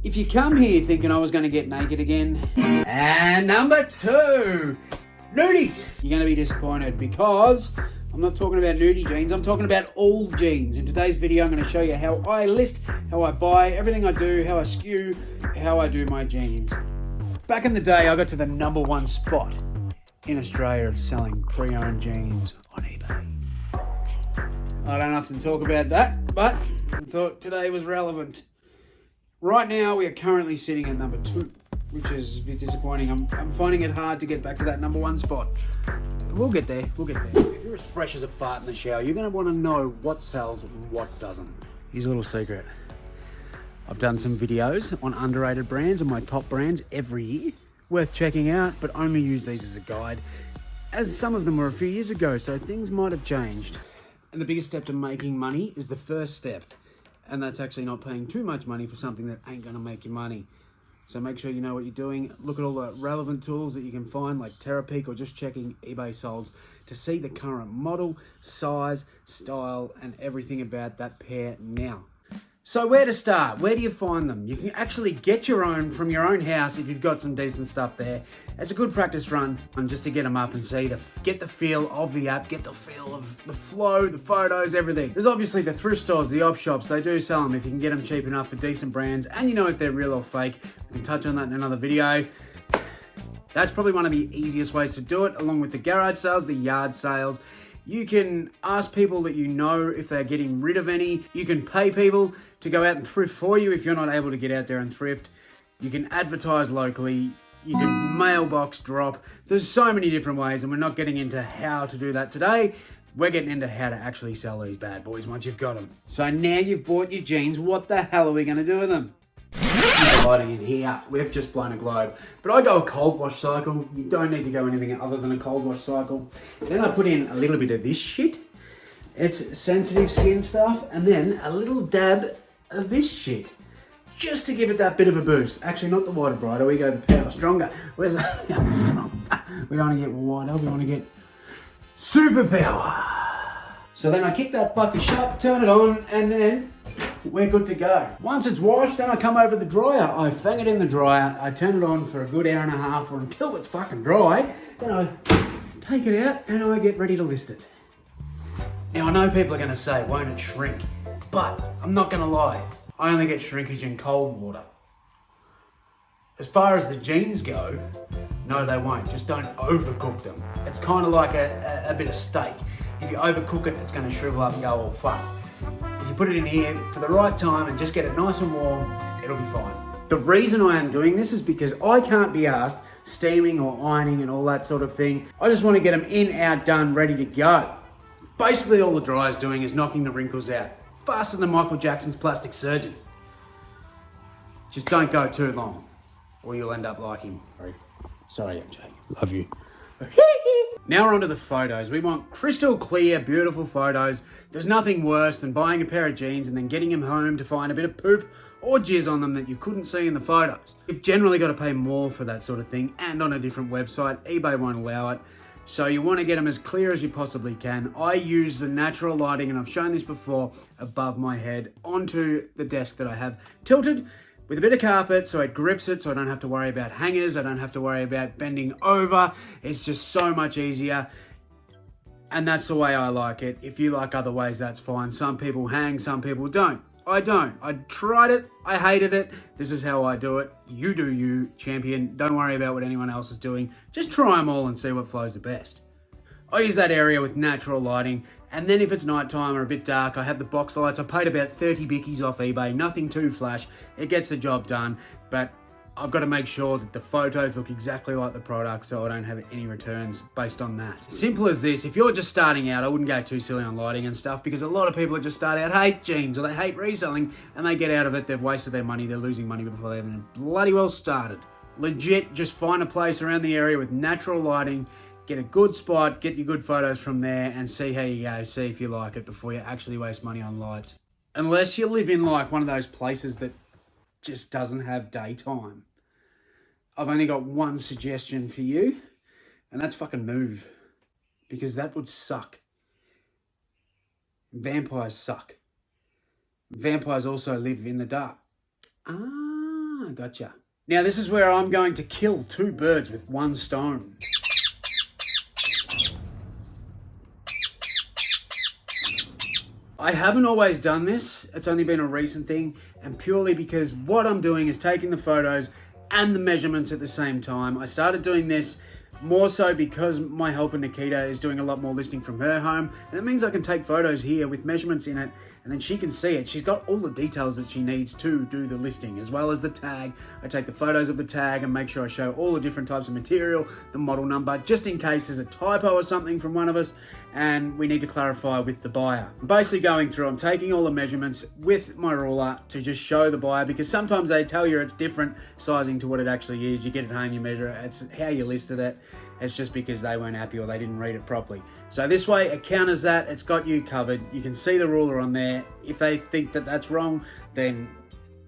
If you come here thinking I was going to get naked again, and number 2, nudies, you're going to be disappointed because I'm not talking about nudie jeans, I'm talking about all jeans. In today's video, I'm going to show you how I list, how I buy, everything I do, how I skew, how I do my jeans. Back in the day, I got to the number 1 spot in Australia of selling pre-owned jeans on eBay. I don't often talk about that, but I thought today was relevant. Right now, we are currently sitting at number 2, which is a bit disappointing. I'm finding it hard to get back to that number 1 spot. But we'll get there, If you're as fresh as a fart in the shower, you're going to want to know what sells and what doesn't. Here's a little secret. I've done some videos on underrated brands and my top brands every year. Worth checking out, but only use these as a guide, as some of them were a few years ago, so things might have changed. And the biggest step to making money is the first step. And that's actually not paying too much money for something that ain't going to make you money. So make sure you know what you're doing. Look at all the relevant tools that you can find, like Terapeak, or just checking eBay solds to see the current model, size, style, and everything about that pair now. So where to start? Where do you find them? You can actually get your own from your own house if you've got some decent stuff there. It's a good practice run and just to get them up and see, get the feel of the app, get the feel of the flow, the photos, everything. There's obviously the thrift stores, the op shops, they do sell them if you can get them cheap enough for decent brands and you know if they're real or fake. We can touch on that in another video. That's probably one of the easiest ways to do it, along with the garage sales, the yard sales. You can ask people that you know if they're getting rid of any. You can pay people to go out and thrift for you if you're not able to get out there and thrift. You can advertise locally. You can mailbox drop. There's so many different ways, and we're not getting into how to do that today. We're getting into how to actually sell these bad boys once you've got them. So now you've bought your jeans, what the hell are we going to do with them? Lighting in here, we've just blown a globe, but I go a cold wash cycle. You don't need to go anything other than a cold wash cycle. Then I put in a little bit of this shit. It's sensitive skin stuff, and then a little dab of this shit, just to give it that bit of a boost. Actually, not the wider brighter, we go the power stronger. Where's that? We don't want to get wider, we want to get super power. So then I kick that fucker shut, turn it on, and then we're good to go. Once it's washed, then I come over the dryer. I fang it in the dryer. I turn it on for a good hour and a half or until it's fucking dry. Then I take it out and I get ready to list it. Now I know people are going to say, won't it shrink? But I'm not going to lie. I only get shrinkage in cold water. As far as the jeans go, no they won't. Just don't overcook them. It's kind of like a bit of steak. If you overcook it, it's going to shrivel up and go all fuck. If you put it in here for the right time and just get it nice and warm, it'll be fine. The reason I am doing this is because I can't be asked steaming or ironing and all that sort of thing. I just want to get them in, out, done, ready to go. Basically all the dryer's doing is knocking the wrinkles out. Faster than Michael Jackson's plastic surgeon. Just don't go too long or you'll end up like him. Sorry MJ, love you. Now we're onto the photos. We want crystal clear, beautiful photos. There's nothing worse than buying a pair of jeans and then getting them home to find a bit of poop or jizz on them that you couldn't see in the photos. You've generally got to pay more for that sort of thing, and on a different website. eBay won't allow it. So you want to get them as clear as you possibly can. I use the natural lighting, and I've shown this before, above my head onto the desk that I have tilted with a bit of carpet so it grips it, so I don't have to worry about hangers, I don't have to worry about bending over. It's just so much easier, and that's the way I like it. If you like other ways, that's fine. Some people hang, some people don't. I don't. I tried it, I hated it. This is how I do it. You do you, champion. Don't worry about what anyone else is doing. Just try them all and see what flows the best. I use that area with natural lighting, and then if it's nighttime or a bit dark, I have the box lights. I paid about 30 bickies off eBay, nothing too flash. It gets the job done, but I've got to make sure that the photos look exactly like the product so I don't have any returns based on that. Simple as this. If you're just starting out, I wouldn't go too silly on lighting and stuff, because a lot of people that just start out hate jeans or they hate reselling, and they get out of it, they've wasted their money, they're losing money before they even bloody well started. Legit, just find a place around the area with natural lighting, get a good spot, get your good photos from there, and see how you go. See if you like it before you actually waste money on lights. Unless you live in like one of those places that just doesn't have daytime. I've only got one suggestion for you, and that's fucking move. Because that would suck. Vampires suck. Vampires also live in the dark. Ah, gotcha. Now this is where I'm going to kill two birds with one stone. I haven't always done this. It's only been a recent thing, and purely because what I'm doing is taking the photos and the measurements at the same time. I started doing this more so because my helper Nikita is doing a lot more listing from her home, and it means I can take photos here with measurements in it, and then she can see it. She's got all the details that she needs to do the listing, as well as the tag. I take the photos of the tag and make sure I show all the different types of material, the model number, just in case there's a typo or something from one of us and we need to clarify with the buyer. I'm basically going through, I'm taking all the measurements with my ruler to just show the buyer, because sometimes they tell you it's different sizing to what it actually is. You get it home, you measure it, it's how you listed it. It's just because they weren't happy or they didn't read it properly. So this way it counters that, it's got you covered. You can see the ruler on there. If they think that that's wrong, then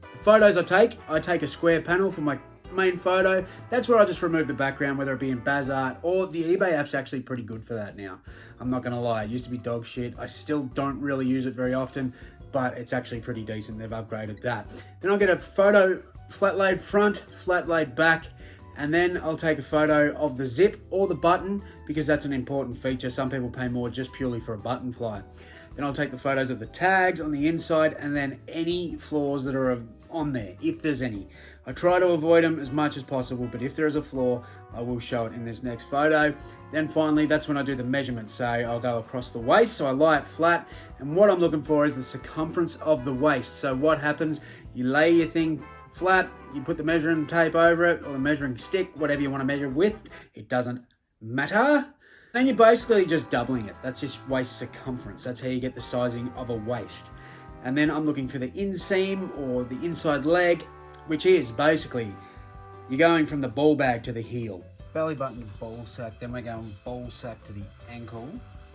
the photos I take a square panel for my main photo. That's where I just remove the background, whether it be in Bazart or the eBay app's actually pretty good for that now. I'm not gonna lie, it used to be dog shit. I still don't really use it very often, but it's actually pretty decent. They've upgraded that. Then I'll get a photo, flat laid front, flat laid back, and then I'll take a photo of the zip or the button, because that's an important feature. Some people pay more just purely for a button fly. Then I'll take the photos of the tags on the inside, and then any flaws that are on there, if there's any. I try to avoid them as much as possible, but if there is a flaw, I will show it in this next photo. Then finally, that's when I do the measurements. So I'll go across the waist, so I lie it flat, and what I'm looking for is the circumference of the waist. So what happens, you lay your thing flat, you put the measuring tape over it, or the measuring stick, whatever you want to measure with, it doesn't matter. Then you're basically just doubling it. That's just waist circumference. That's how you get the sizing of a waist. And then I'm looking for the inseam or the inside leg, which is basically, you're going from the ball bag to the heel. Belly button to ball sack, then we're going ball sack to the ankle.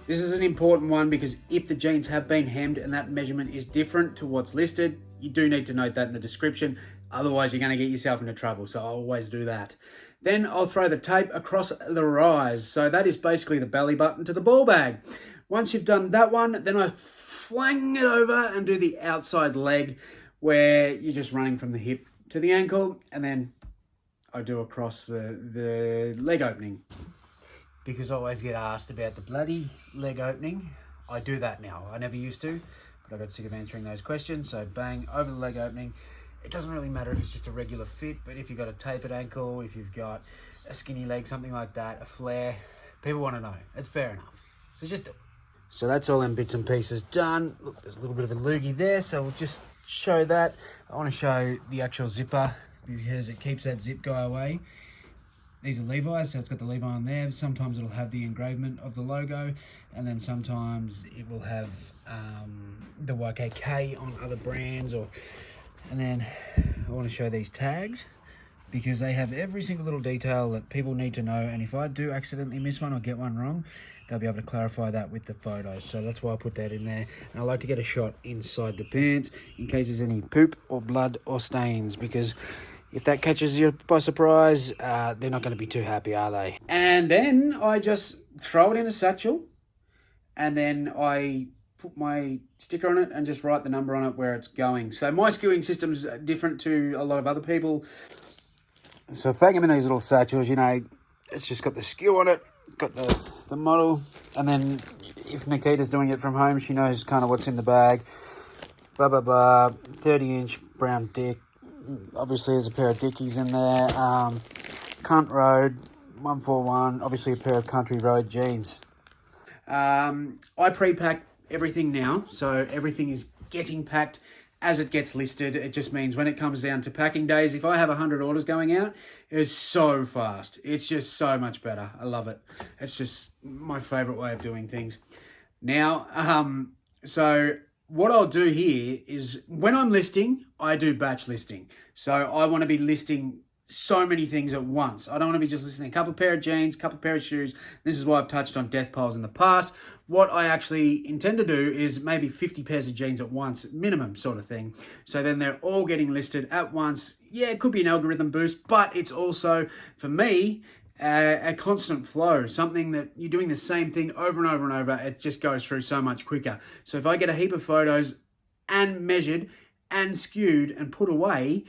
This is an important one because if the jeans have been hemmed and that measurement is different to what's listed, you do need to note that in the description. Otherwise, you're going to get yourself into trouble. So I always do that. Then I'll throw the tape across the rise. So that is basically the belly button to the ball bag. Once you've done that one, then I flang it over and do the outside leg, where you're just running from the hip to the ankle, and then I do across the leg opening. Because I always get asked about the bloody leg opening. I do that now. I never used to, but I got sick of answering those questions. So bang, over the leg opening. It doesn't really matter if it's just a regular fit, but if you've got a tapered ankle, if you've got a skinny leg, something like that, a flare, people want to know. It's fair enough. So just do it. So that's all them bits and pieces done. Look, there's a little bit of a loogie there, so we'll just show that. I want to show the actual zipper because it keeps that zip guy away. These are Levi's, so it's got the Levi on there. Sometimes it'll have the engravement of the logo, and then sometimes it will have the YKK on other brands. And then I want to show these tags because they have every single little detail that people need to know. And if I do accidentally miss one or get one wrong, they'll be able to clarify that with the photos. So that's why I put that in there. And I like to get a shot inside the pants in case there's any poop or blood or stains, because if that catches you by surprise, they're not going to be too happy, are they? And then I just throw it in a satchel, and then I put my sticker on it and just write the number on it where it's going. So my skewing system's different to a lot of other people. So if I fang them in these little satchels, you know, it's just got the skew on it, got the model, and then if Nikita's doing it from home, she knows kind of what's in the bag. Blah, blah, blah, 30-inch brown dick. Obviously there's a pair of Dickies in there. Cunt Road 141, obviously a pair of Country Road jeans. I pre-pack everything now, so everything is getting packed as it gets listed. It just means when it comes down to packing days, if I have 100 orders going out, it's so fast. It's just so much better. I love it. It's just my favorite way of doing things. Now, so what I'll do here is when I'm listing, I do batch listing. So I want to be listing so many things at once. I don't want to be just listing a couple of pair of jeans, a couple of pair of shoes. This is why I've touched on death piles in the past. What I actually intend to do is maybe 50 pairs of jeans at once, minimum sort of thing. So then they're all getting listed at once. Yeah, it could be an algorithm boost, but it's also, for me, a constant flow, something that you're doing the same thing over and over and over. It just goes through so much quicker. So if I get a heap of photos and measured and skewed and put away,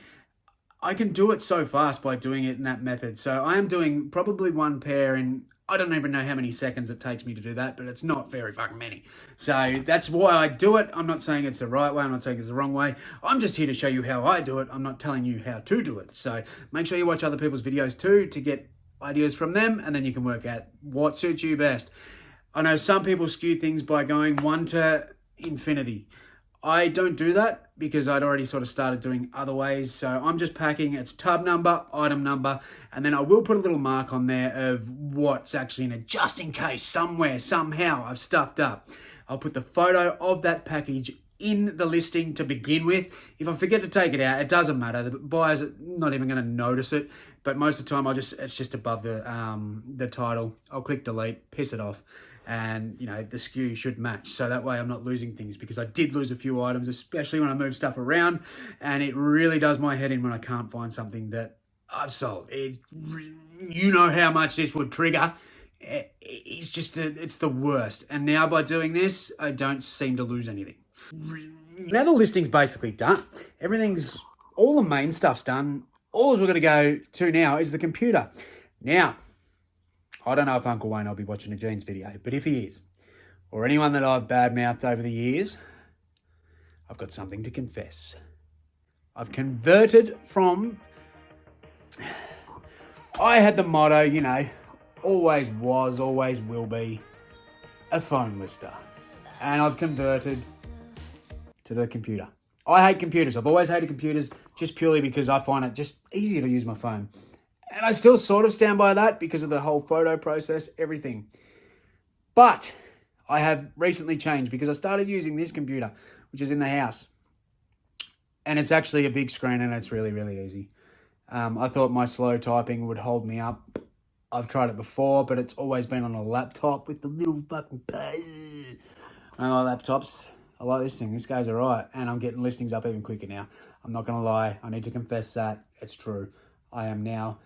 I can do it so fast by doing it in that method. So I am doing probably one pair in, I don't even know how many seconds it takes me to do that, but it's not very fucking many. So that's why I do it. I'm not saying it's the right way. I'm not saying it's the wrong way. I'm just here to show you how I do it. I'm not telling you how to do it. So make sure you watch other people's videos too to get ideas from them, and then you can work out what suits you best. I know some people skew things by going 1 to infinity. I don't do that because I'd already sort of started doing other ways. So I'm just packing its tub number, item number, and then I will put a little mark on there of what's actually in it, just in case somewhere, somehow I've stuffed up. I'll put the photo of that package in the listing to begin with. If I forget to take it out, it doesn't matter. The buyer's not even going to notice it. But most of the time, it's just above the title. I'll click delete, piss it off. And, you know, the SKU should match. So that way I'm not losing things, because I did lose a few items, especially when I move stuff around. And it really does my head in when I can't find something that I've sold. You know how much this would trigger. It's just, it's the worst. And now by doing this, I don't seem to lose anything. Now the listing's basically done. All the main stuff's done. All we're going to go to now is the computer. Now, I don't know if Uncle Wayne will be watching a jeans video, but if he is, or anyone that I've badmouthed over the years, I've got something to confess. I've converted from... I had the motto, you know, always was, always will be, a phone lister. And I've converted to the computer. I hate computers. I've always hated computers just purely because I find it just easier to use my phone. And I still sort of stand by that because of the whole photo process, everything. But I have recently changed because I started using this computer, which is in the house. And it's actually a big screen and it's really, really easy. I thought my slow typing would hold me up. I've tried it before, but it's always been on a laptop with the little fucking... I like laptops. I like this thing. This goes all right. And I'm getting listings up even quicker now. I'm not going to lie. I need to confess that. It's true. I am now...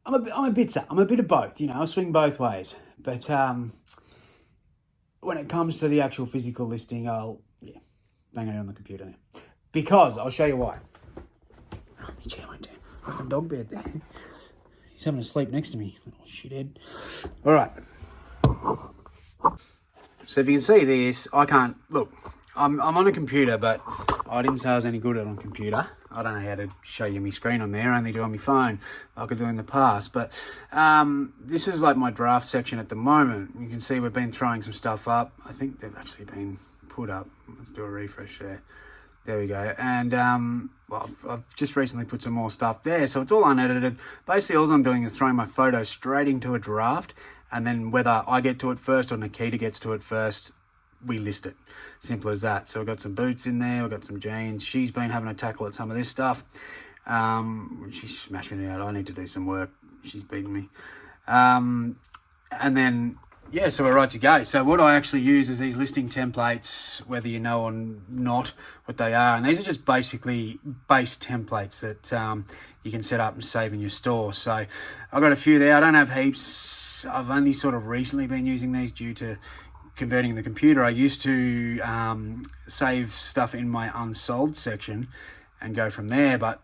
I'm a bit of both, you know, I swing both ways. But when it comes to the actual physical listing, bang it on the computer now. Because, I'll show you why. Oh, my chair went down. Fucking dog bed there. He's having a sleep next to me. Little shithead. All right. So if you can see this, I can't, look, I'm on a computer, but I didn't say I was any good at on computer. I don't know how to show you my screen on there. I only do on my phone, like I could do in the past. But this is like my draft section at the moment. You can see we've been throwing some stuff up. I think they've actually been put up. Let's do a refresh there. There we go. And well, I've just recently put some more stuff there. So it's all unedited. Basically, all I'm doing is throwing my photo straight into a draft. And then whether I get to it first or Nikita gets to it first, we list it. Simple as that. So I've got some boots in there. We've got some jeans. She's been having a tackle at some of this stuff. She's smashing it out. I need to do some work. She's beating me. And then, yeah, so we're right to go. So what I actually use is these listing templates, whether you know or not what they are. And these are just basically base templates that you can set up and save in your store. So I've got a few there. I don't have heaps. I've only sort of recently been using these due to converting the computer. I used to save stuff in my unsold section and go from there, but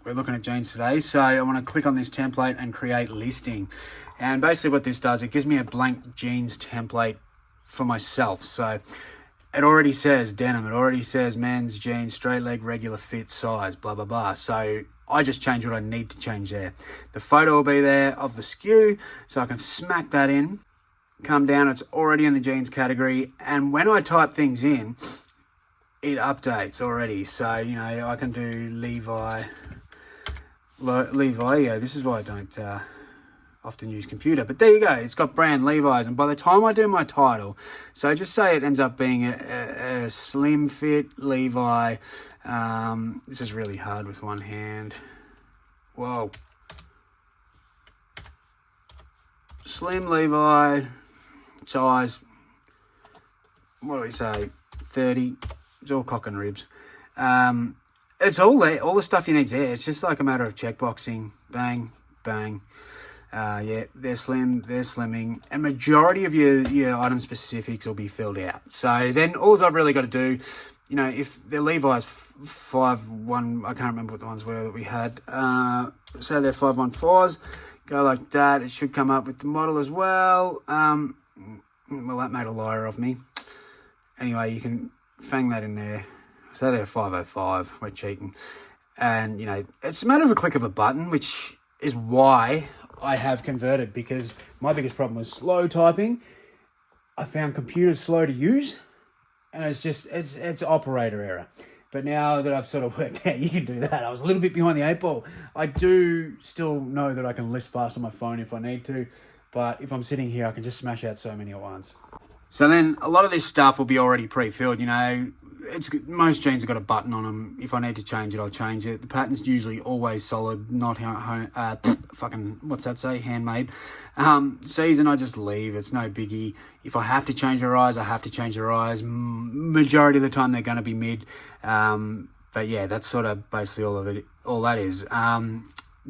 we're looking at jeans today. So I want to click on this template and create listing. And basically what this does, it gives me a blank jeans template for myself. So it already says denim, it already says men's jeans, straight leg, regular fit, size, blah, blah, blah. So I just change what I need to change there. The photo will be there of the SKU, so I can smack that in. Come down, it's already in the jeans category. And when I type things in, it updates already. So, you know, I can do Levi. Yeah, this is why I don't often use computer. But there you go. It's got brand Levi's. And by the time I do my title, so just say it ends up being a slim fit Levi. This is really hard with one hand. Whoa. Slim Levi, size, what do we say, 30. It's all cock and ribs. It's all there, all the stuff you need there. It's just like a matter of checkboxing. Bang, bang. Yeah, they're slim, they're slimming. And majority of your item specifics will be filled out. So then all I've really got to do you know, if they're Levi's 5-1, I can't remember what the ones were that we had. So they're 514s. Go like that. It should come up with the model as well. Well, that made a liar of me. Anyway, you can fang that in there. So they're 505. We're cheating. And, you know, it's a matter of a click of a button, which is why I have converted, because my biggest problem was slow typing. I found computers slow to use, and it's operator error. But now that I've sort of worked out you can do that, I was a little bit behind the 8 ball. I do still know that I can list fast on my phone if I need to, but if I'm sitting here, I can just smash out so many at once. So then a lot of this stuff will be already pre-filled, you know. Most jeans have got a button on them. If I need to change it, I'll change it. The pattern's usually always solid, not handmade. Season, I just leave. It's no biggie. If I have to change their eyes, I have to change their eyes. Majority of the time, they're going to be mid. But yeah, that's sort of basically all of it. All that is.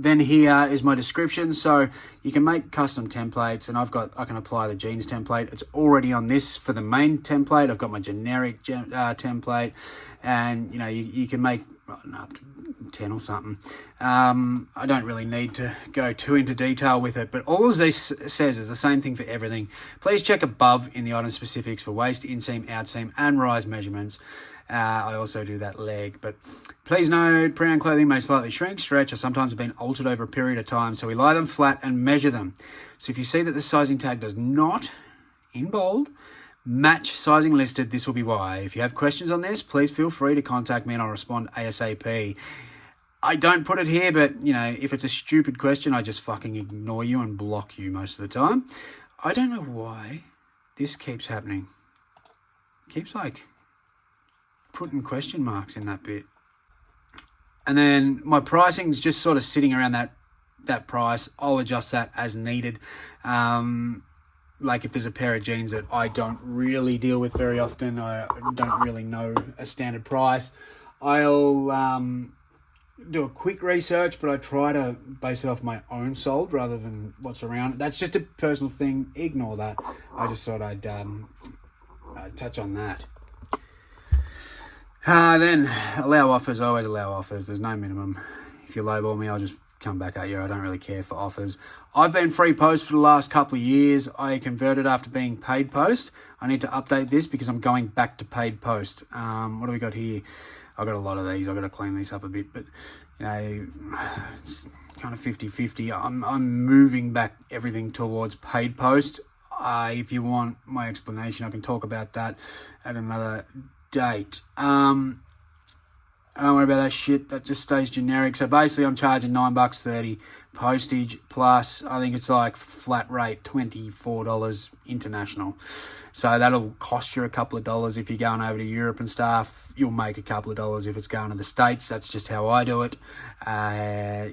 Then here is my description. So you can make custom templates, and I can apply the jeans template. It's already on this for the main template. I've got my generic template, and you know, you can make up to 10 or something. I don't really need to go too into detail with it, but all of this says is the same thing for everything. Please check above in the item specifics for waist, inseam, outseam, and rise measurements. I also do that leg, but please note, pre-owned clothing may slightly shrink, stretch, or sometimes have been altered over a period of time, so we lie them flat and measure them. So if you see that the sizing tag does not, in bold, match sizing listed, this will be why. If you have questions on this, please feel free to contact me and I'll respond ASAP. I don't put it here, but, you know, if it's a stupid question, I just fucking ignore you and block you most of the time. I don't know why this keeps happening. It keeps, like, putting question marks in that bit. And then my pricing's just sort of sitting around that price. I'll adjust that as needed. Like if there's a pair of jeans that I don't really deal with very often, I don't really know a standard price, I'll do a quick research, but I try to base it off my own sold rather than what's around. That's just a personal thing. Ignore that. I just thought I'd touch on that. Then allow offers. I always allow offers. There's no minimum. If you lowball me, I'll just come back at you. I don't really care for offers. I've been free post for the last couple of years. I converted after being paid post. I need to update this because I'm going back to paid post. What do we got here? I've got a lot of these. I've got to clean these up a bit, but you know, it's kind of 50-50. I'm moving back everything towards paid post. If you want my explanation, I can talk about that at another date. I don't worry about that shit. That just stays generic. So basically I'm charging $9.30 postage plus I think it's like flat rate $24 international. So that'll cost you a couple of dollars if you're going over to Europe and stuff. You'll make a couple of dollars if it's going to the States. That's just how I do it.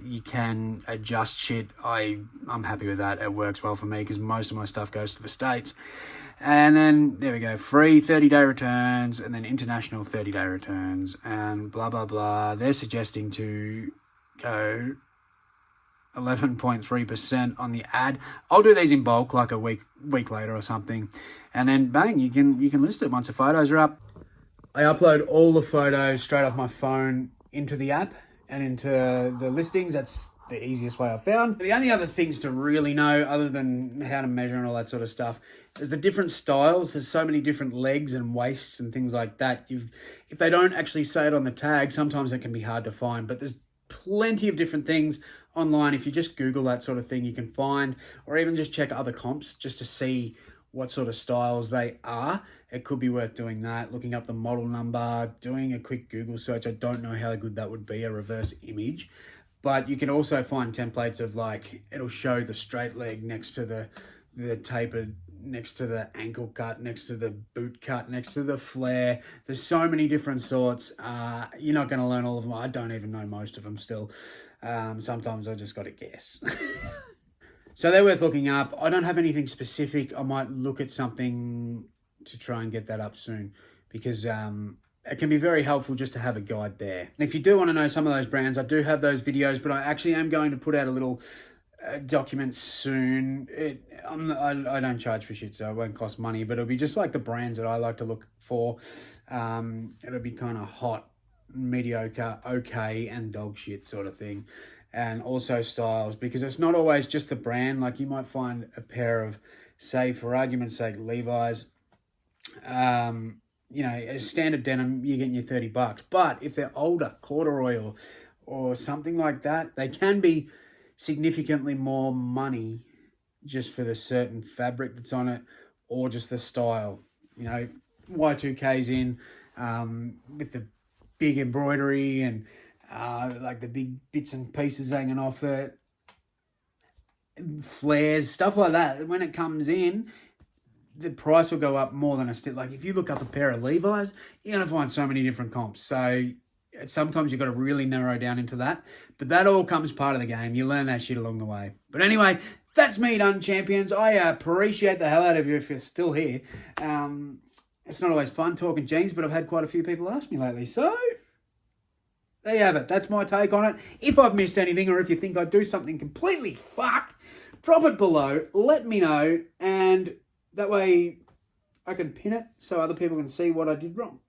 You can adjust shit. I'm happy with that. It works well for me because most of my stuff goes to the States. And then, there we go, free 30-day returns, and then international 30-day returns, and blah, blah, blah. They're suggesting to go 11.3% on the ad. I'll do these in bulk, like a week later or something. And then, bang, you can list it once the photos are up. I upload all the photos straight off my phone into the app and into the listings. That's the easiest way I've found. The only other things to really know, other than how to measure and all that sort of stuff, is the different styles. There's so many different legs and waists and things like that. If they don't actually say it on the tag, sometimes it can be hard to find, but there's plenty of different things online. If you just Google that sort of thing, you can find, or even just check other comps just to see what sort of styles they are. It could be worth doing that, looking up the model number, doing a quick Google search. I don't know how good that would be, a reverse image. But you can also find templates of, like, it'll show the straight leg next to the tapered, next to the ankle cut, next to the boot cut, next to the flare. There's so many different sorts. You're not going to learn all of them. I don't even know most of them still. Sometimes I just got to guess. So they're worth looking up. I don't have anything specific. I might look at something to try and get that up soon because it can be very helpful just to have a guide there. And if you do want to know some of those brands, I do have those videos, but I actually am going to put out a little documents soon. I don't charge for shit, so it won't cost money, but it'll be just like the brands that I like to look for. It'll be kind of hot, mediocre, okay, and dog shit sort of thing. And also styles, because it's not always just the brand. Like you might find a pair of, say for argument's sake, Levi's, a standard denim, you're getting your $30. But if they're older, corduroy or something like that, they can be significantly more money just for the certain fabric that's on it or just the style. Y2K's in with the big embroidery and like the big bits and pieces hanging off it, flares, stuff like that. When it comes in, the price will go up more than a step. Like if you look up a pair of Levi's, you're going to find so many different comps. So sometimes you've got to really narrow down into that. But that all comes part of the game. You learn that shit along the way. But anyway, that's me done, champions. I appreciate the hell out of you if you're still here. It's not always fun talking jeans, but I've had quite a few people ask me lately. So there you have it. That's my take on it. If I've missed anything or if you think I do something completely fucked, drop it below. Let me know. And that way I can pin it so other people can see what I did wrong.